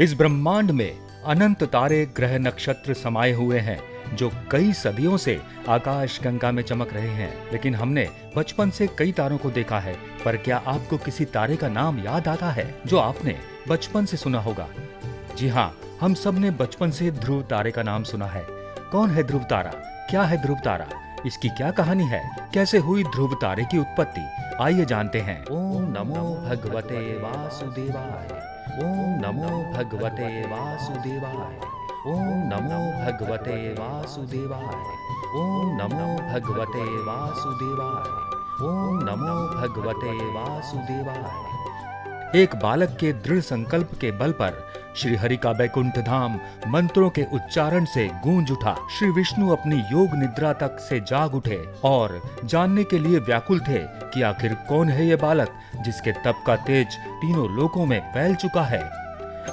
इस ब्रह्मांड में अनंत तारे, ग्रह, नक्षत्र समाये हुए हैं जो कई सदियों से आकाश गंगा में चमक रहे हैं। लेकिन हमने बचपन से कई तारों को देखा है, पर क्या आपको किसी तारे का नाम याद आता है जो आपने बचपन से सुना होगा? जी हाँ, हम सब ने बचपन से ध्रुव तारे का नाम सुना है। कौन है ध्रुव तारा? क्या है ध्रुव तारा? इसकी क्या कहानी है? कैसे हुई ध्रुव तारे की उत्पत्ति? आइए जानते हैं। ओम नमो भगवते वासुदेवाय। ओम नमो भगवते वासुदेवाय। ओम नमो भगवते वासुदेवाय। ओम नमो भगवते वासुदेवाय। ओम नमो भगवते वासुदेवाय। एक बालक के दृढ़ संकल्प के बल पर श्री हरि का बैकुंठ धाम मंत्रों के उच्चारण से गूंज उठा। श्री विष्णु अपनी योग निद्रा तक से जाग उठे और जानने के लिए व्याकुल थे कि आखिर कौन है ये बालक जिसके तप का तेज तीनों लोकों में फैल चुका है।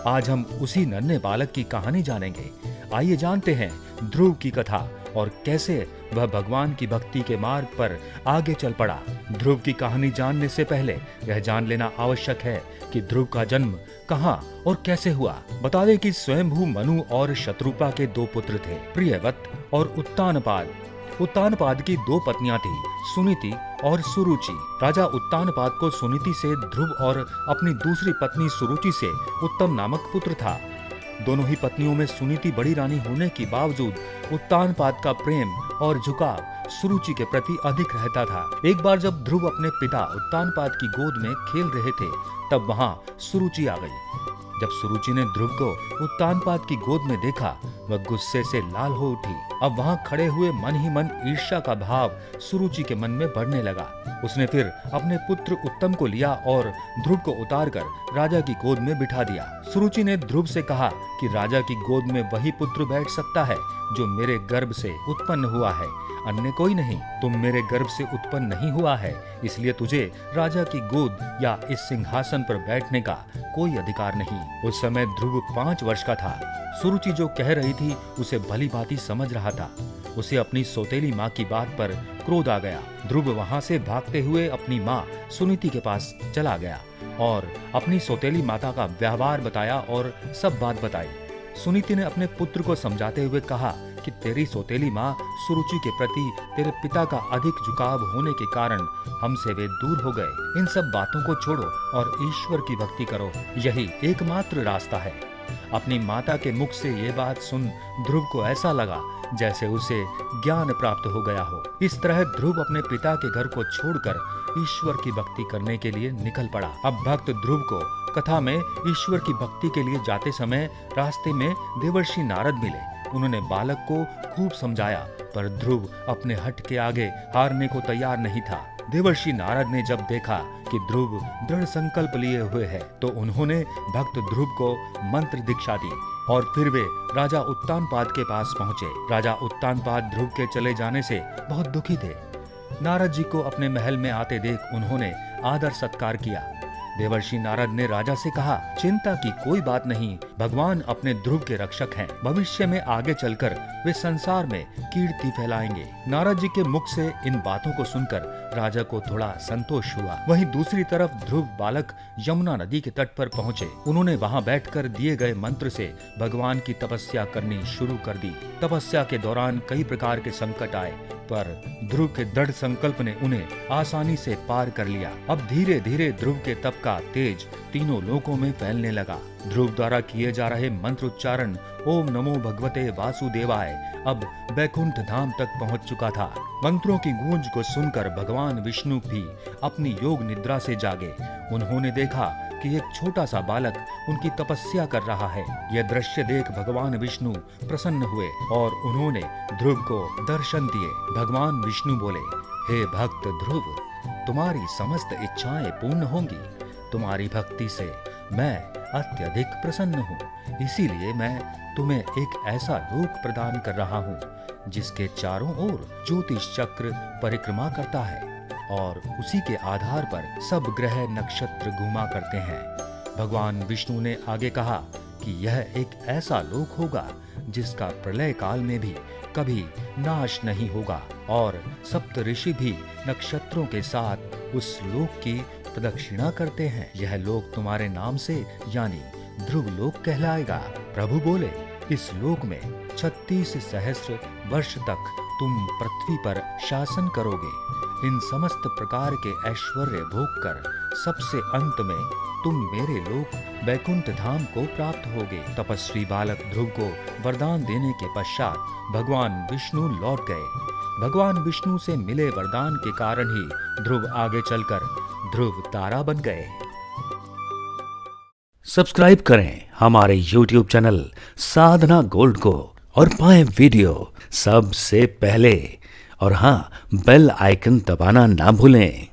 आज हम उसी नन्हे बालक की कहानी जानेंगे। आइए जानते हैं ध्रुव की कथा और कैसे वह भगवान की भक्ति के मार्ग पर आगे चल पड़ा। ध्रुव की कहानी जानने से पहले यह जान लेना आवश्यक है कि ध्रुव का जन्म कहाँ और कैसे हुआ। बता दें कि स्वयंभू मनु और शत्रुपा के दो पुत्र थे, प्रियवत और उत्तानपाद। उत्तानपाद की दो पत्नियां थी, सुनीति और सुरुचि। राजा उत्तानपाद को सुनीति से ध्रुव और अपनी दूसरी पत्नी सुरुचि से उत्तम नामक पुत्र था। दोनों ही पत्नियों में सुनीति बड़ी रानी होने के बावजूद उत्तानपाद का प्रेम और झुकाव सुरुचि के प्रति अधिक रहता था। एक बार जब ध्रुव अपने पिता उत्तानपाद की गोद में खेल रहे थे, तब वहां सुरुचि आ गई। जब सुरुचि ने ध्रुव को उत्तानपाद की गोद में देखा, वह गुस्से से लाल हो उठी। अब वहां खड़े हुए मन ही मन ईर्ष्या का भाव सुरुचि के मन में बढ़ने लगा। उसने फिर अपने पुत्र उत्तम को लिया और ध्रुव को उतारकर राजा की गोद में बिठा दिया। सुरुचि ने ध्रुव से कहा कि राजा की गोद में वही पुत्र बैठ सकता है जो मेरे गर्भ से उत्पन्न हुआ है, अन्य कोई नहीं। तुम मेरे गर्भ से उत्पन्न नहीं हुआ है, इसलिए तुझे राजा की गोद या इस सिंहासन पर बैठने का कोई अधिकार नहीं। उस समय ध्रुव 5 वर्ष का था। सुरुचि जो कह रही थी उसे भली भांति समझ रहा था। उसे अपनी सौतेली माँ की बात पर क्रोध आ गया। ध्रुव वहां से भागते हुए अपनी माँ सुनीति के पास चला गया और अपनी सौतेली माता का व्यवहार बताया और सब बात बताई। सुनीति ने अपने पुत्र को समझाते हुए कहा कि तेरी सौतेली माँ सुरुचि के प्रति तेरे पिता का अधिक झुकाव होने के कारण हमसे वे दूर हो गए। इन सब बातों को छोड़ो और ईश्वर की भक्ति करो, यही एकमात्र रास्ता है। अपनी माता के मुख से ये बात सुन ध्रुव को ऐसा लगा जैसे उसे ज्ञान प्राप्त हो गया हो। इस तरह ध्रुव अपने पिता के घर को छोड़कर ईश्वर की भक्ति करने के लिए निकल पड़ा। अब भक्त ध्रुव को कथा में ईश्वर की भक्ति के लिए जाते समय रास्ते में देवर्षि नारद मिले। उन्होंने बालक को खूब समझाया, पर ध्रुव अपने हट के आगे हारने को तैयार नहीं था। देवर्षि नारद ने जब देखा कि ध्रुव दृढ़ संकल्प लिए हुए है, तो उन्होंने भक्त ध्रुव को मंत्र दीक्षा दी और फिर वे राजा उत्तानपाद के पास पहुँचे। राजा उत्तानपाद ध्रुव के चले जाने से बहुत दुखी थे। नारद जी को अपने महल में आते देख उन्होंने आदर सत्कार किया। देवर्षि नारद ने राजा से कहा, चिंता की कोई बात नहीं, भगवान अपने ध्रुव के रक्षक हैं। भविष्य में आगे चलकर वे संसार में कीर्ति फैलाएंगे। नारद जी के मुख से इन बातों को सुनकर राजा को थोड़ा संतोष हुआ। वहीं दूसरी तरफ ध्रुव बालक यमुना नदी के तट पर पहुँचे। उन्होंने वहां बैठकर दिए गए मंत्र से भगवान की तपस्या करनी शुरू कर दी। तपस्या के दौरान कई प्रकार के संकट आए, पर ध्रुव के दृढ़ संकल्प ने उन्हें आसानी से पार कर लिया। अब धीरे धीरे ध्रुव के तप का तेज तीनों लोकों में फैलने लगा। ध्रुव द्वारा किए जा रहे मंत्रोच्चारण ओम नमो भगवते वासुदेवाय अब बैकुंठ धाम तक पहुंच चुका था। मंत्रों की गूंज को सुनकर भगवान विष्णु भी अपनी योग निद्रा से जागे। उन्होंने देखा कि एक छोटा सा बालक उनकी तपस्या कर रहा है। यह दृश्य देख भगवान विष्णु प्रसन्न हुए और उन्होंने ध्रुव को दर्शन दिए। भगवान विष्णु बोले, हे भक्त ध्रुव, तुम्हारी समस्त इच्छाएं पूर्ण होंगी। तुम्हारी भक्ति से मैं अत्यधिक प्रसन्न हूँ, इसीलिए मैं तुम्हें एक ऐसा लोक प्रदान कर रहा हूँ जिसके चारों ओर ज्योतिष चक्र परिक्रमा करता है और उसी के आधार पर सब ग्रह नक्षत्र घूमा करते हैं। भगवान विष्णु ने आगे कहा कि यह एक ऐसा लोक होगा जिसका प्रलय काल में भी कभी नाश नहीं होगा और सप्त ऋषि भी नक्षत्रों के साथ उस लोक की प्रदक्षिणा करते हैं। यह लोक तुम्हारे नाम से यानी ध्रुव लोक कहलाएगा। प्रभु बोले, इस लोक में 36 सहस्र वर्ष तक तुम पृथ्वी पर शासन करोगे। इन समस्त प्रकार के ऐश्वर्य भोग कर सबसे अंत में तुम मेरे लोक बैकुंठ धाम को प्राप्त होगे। तपस्वी बालक ध्रुव को वरदान देने के पश्चात भगवान विष्णु लौट गए। भगवान विष्णु से मिले वरदान के कारण ही ध्रुव आगे चलकर ध्रुव तारा बन गए। सब्सक्राइब करें हमारे YouTube चैनल साधना गोल्ड को और पाएं वीडियो सबसे पहले। और हाँ, बेल आइकन दबाना ना भूलें।